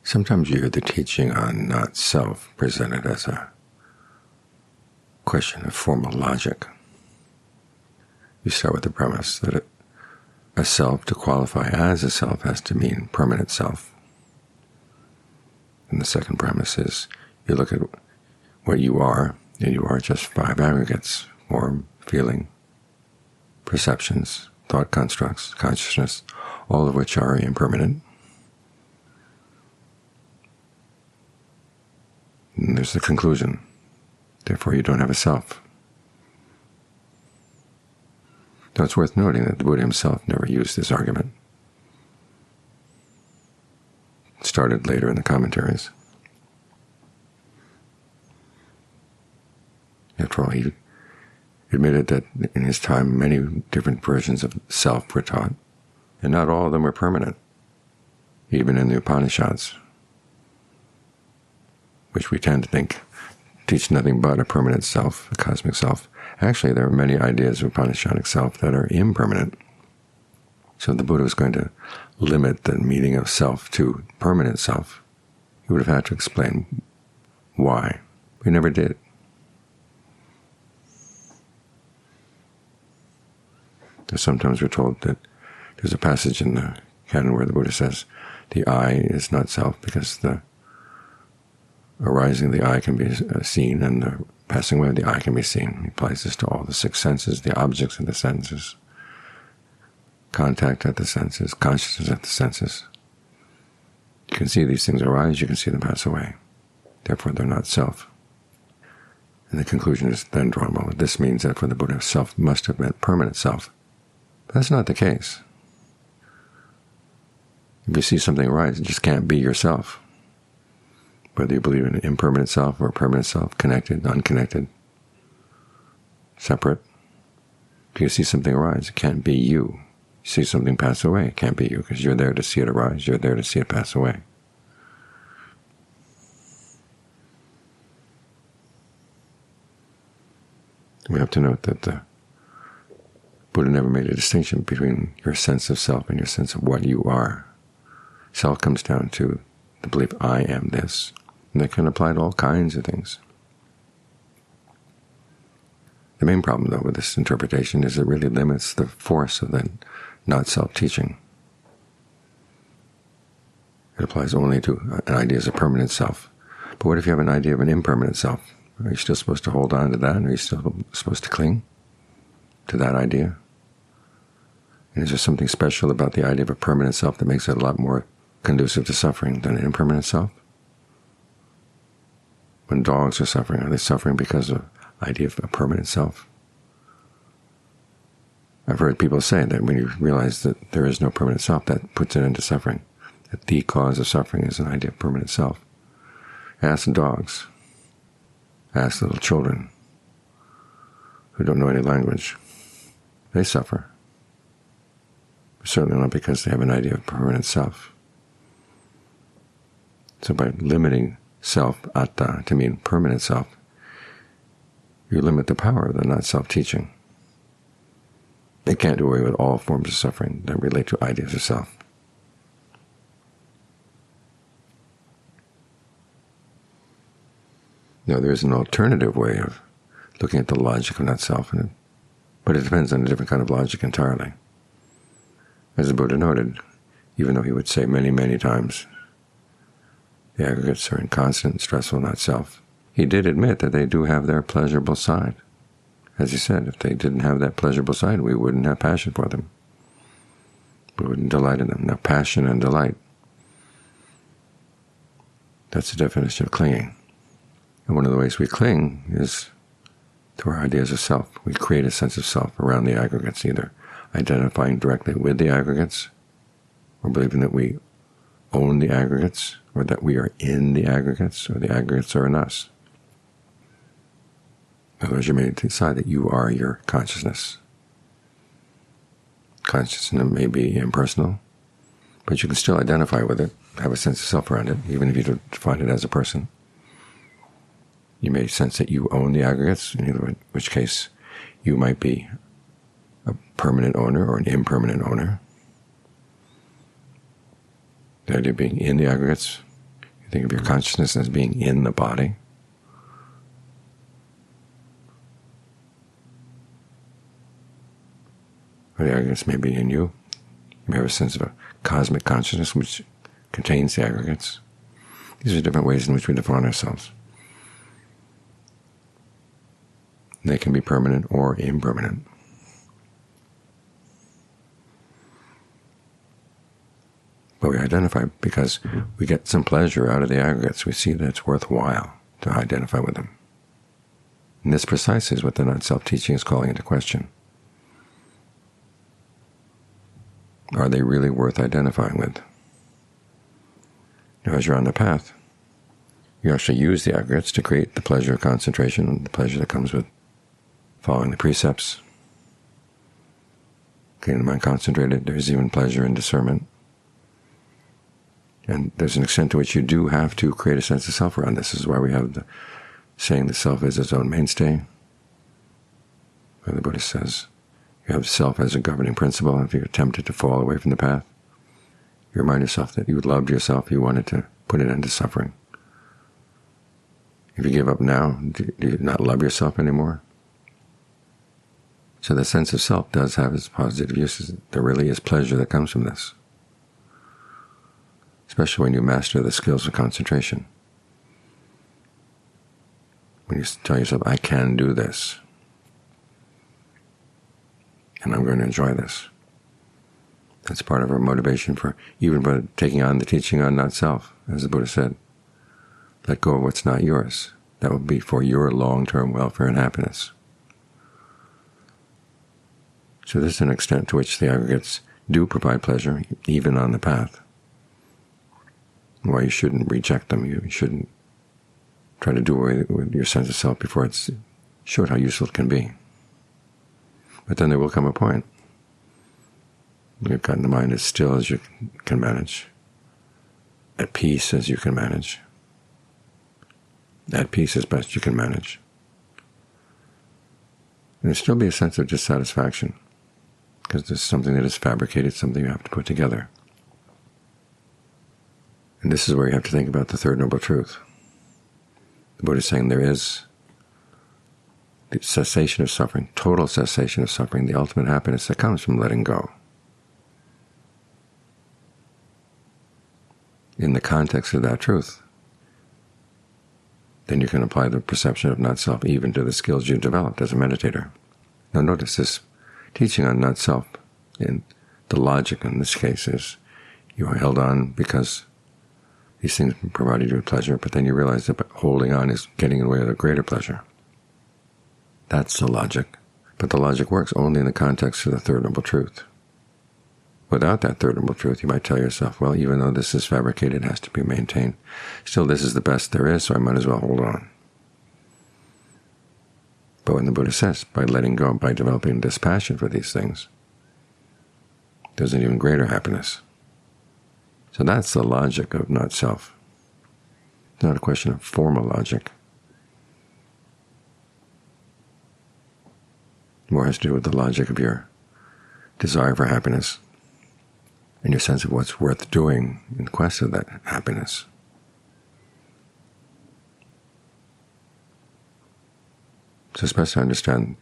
Sometimes you hear the teaching on not self presented as a question of formal logic. You start with the premise that a self, to qualify as a self, has to mean permanent self. And the second premise is you look at what you are, and you are just 5 aggregates: form, feeling, perceptions, thought constructs, consciousness, all of which are impermanent. And there's the conclusion. Therefore, you don't have a self. Now, it's worth noting that the Buddha himself never used this argument. It started later in the commentaries. After all, he admitted that in his time many different versions of self were taught, and not all of them were permanent, even in the Upanishads, which we tend to think teach nothing but a permanent self, a cosmic self. Actually, there are many ideas of Upanishadic self that are impermanent. So if the Buddha was going to limit the meaning of self to permanent self, he would have had to explain why. He never did. Sometimes we're told that there's a passage in the canon where the Buddha says the I is not self because the arising of the I can be seen and the passing away of the I can be seen. He applies this to all the 6 senses, the objects of the senses, contact at the senses, consciousness at the senses. You can see these things arise, you can see them pass away. Therefore, they're not self. And the conclusion is then drawn, well, this means that for the Buddha, self must have meant permanent self. But that's not the case. If you see something arise, it just can't be yourself. Whether you believe in an impermanent self or a permanent self, connected, unconnected, separate. If you see something arise, it can't be you. You see something pass away, it can't be you, because you're there to see it arise, you're there to see it pass away. We have to note that the Buddha never made a distinction between your sense of self and your sense of what you are. Self comes down to the belief, I am this. And that can apply to all kinds of things. The main problem, though, with this interpretation is it really limits the force of the not-self teaching. It applies only to an idea as a permanent self. But what if you have an idea of an impermanent self? Are you still supposed to hold on to that? Are you still supposed to cling to that idea? And is there something special about the idea of a permanent self that makes it a lot more conducive to suffering than an impermanent self? When dogs are they suffering because of the idea of a permanent self? I've heard people say that when you realize that there is no permanent self, that puts it into suffering, that the cause of suffering is an idea of permanent self. Ask dogs. Ask little children who don't know any language. They suffer. Certainly not because they have an idea of permanent self. So by limiting self, atta, to mean permanent self, you limit the power of the not-self teaching. It can't do away with all forms of suffering that relate to ideas of self. Now, there is an alternative way of looking at the logic of not-self, but it depends on a different kind of logic entirely. As the Buddha noted, even though he would say many, many times, the aggregates are inconstant, stressful, not self, he did admit that they do have their pleasurable side. As he said, if they didn't have that pleasurable side, we wouldn't have passion for them. We wouldn't delight in them. Now, passion and delight, that's the definition of clinging. And one of the ways we cling is to our ideas of self. We create a sense of self around the aggregates, either identifying directly with the aggregates or believing that we own the aggregates, or that we are in the aggregates, or the aggregates are in us. Otherwise, you may decide that you are your consciousness. Consciousness may be impersonal, but you can still identify with it, have a sense of self around it, even if you don't define it as a person. You may sense that you own the aggregates, in which case you might be a permanent owner or an impermanent owner. The idea of being in the aggregates You think of your consciousness as being in the body. Or the aggregates may be in you. You may have a sense of a cosmic consciousness which contains the aggregates. These are different ways in which we define ourselves. They can be permanent or impermanent. But we identify because we get some pleasure out of the aggregates. We see that it's worthwhile to identify with them. And this precisely is what the not-self teaching is calling into question. Are they really worth identifying with? Now, as you're on the path, you actually use the aggregates to create the pleasure of concentration and the pleasure that comes with following the precepts, getting the mind concentrated. There's even pleasure in discernment. And there's an extent to which you do have to create a sense of self around this. This is why we have the saying the self is its own mainstay, where the Buddha says you have self as a governing principle. If you're tempted to fall away from the path, you remind yourself that you loved yourself, you wanted to put an end to suffering. If you give up now, do you not love yourself anymore? So the sense of self does have its positive uses. There really is pleasure that comes from this, especially when you master the skills of concentration. When you tell yourself, I can do this, and I'm going to enjoy this. That's part of our motivation for even for taking on the teaching on not-self. As the Buddha said, let go of what's not yours. That will be for your long-term welfare and happiness. So this is an extent to which the aggregates do provide pleasure, even on the path. Why you shouldn't reject them. You shouldn't try to do away with your sense of self before it's showed how useful it can be. But then there will come a point. You've gotten the mind as still as you can manage, at peace as you can manage, at peace as best you can manage. And there'll still be a sense of dissatisfaction, because there's something that is fabricated, something you have to put together. And this is where you have to think about the Third Noble Truth. The Buddha is saying there is the cessation of suffering, total cessation of suffering, the ultimate happiness that comes from letting go. In the context of that truth, then you can apply the perception of not-self even to the skills you've developed as a meditator. Now notice this teaching on not-self, and the logic in this case is you are held on because these things provided you with pleasure, but then you realize that holding on is getting in the way of a greater pleasure. That's the logic. But the logic works only in the context of the Third Noble Truth. Without that Third Noble Truth, you might tell yourself, well, even though this is fabricated, it has to be maintained, still this is the best there is, so I might as well hold on. But when the Buddha says, by letting go, by developing dispassion for these things, there's an even greater happiness. So that's the logic of not-self. It's not a question of formal logic. It more has to do with the logic of your desire for happiness and your sense of what's worth doing in quest of that happiness. So it's best to understand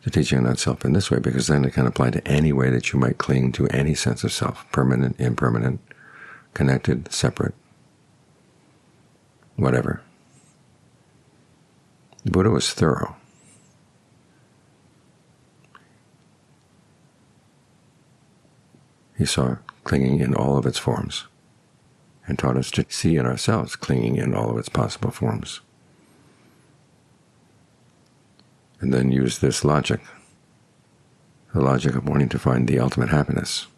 the teaching of not-self in this way, because then it can apply to any way that you might cling to any sense of self, permanent, impermanent, connected, separate, whatever. The Buddha was thorough. He saw clinging in all of its forms and taught us to see in ourselves clinging in all of its possible forms. And then use this logic, the logic of wanting to find the ultimate happiness,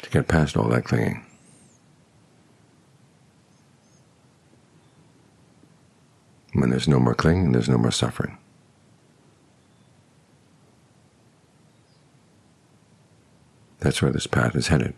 to get past all that clinging. When there's no more clinging, there's no more suffering. That's where this path is headed.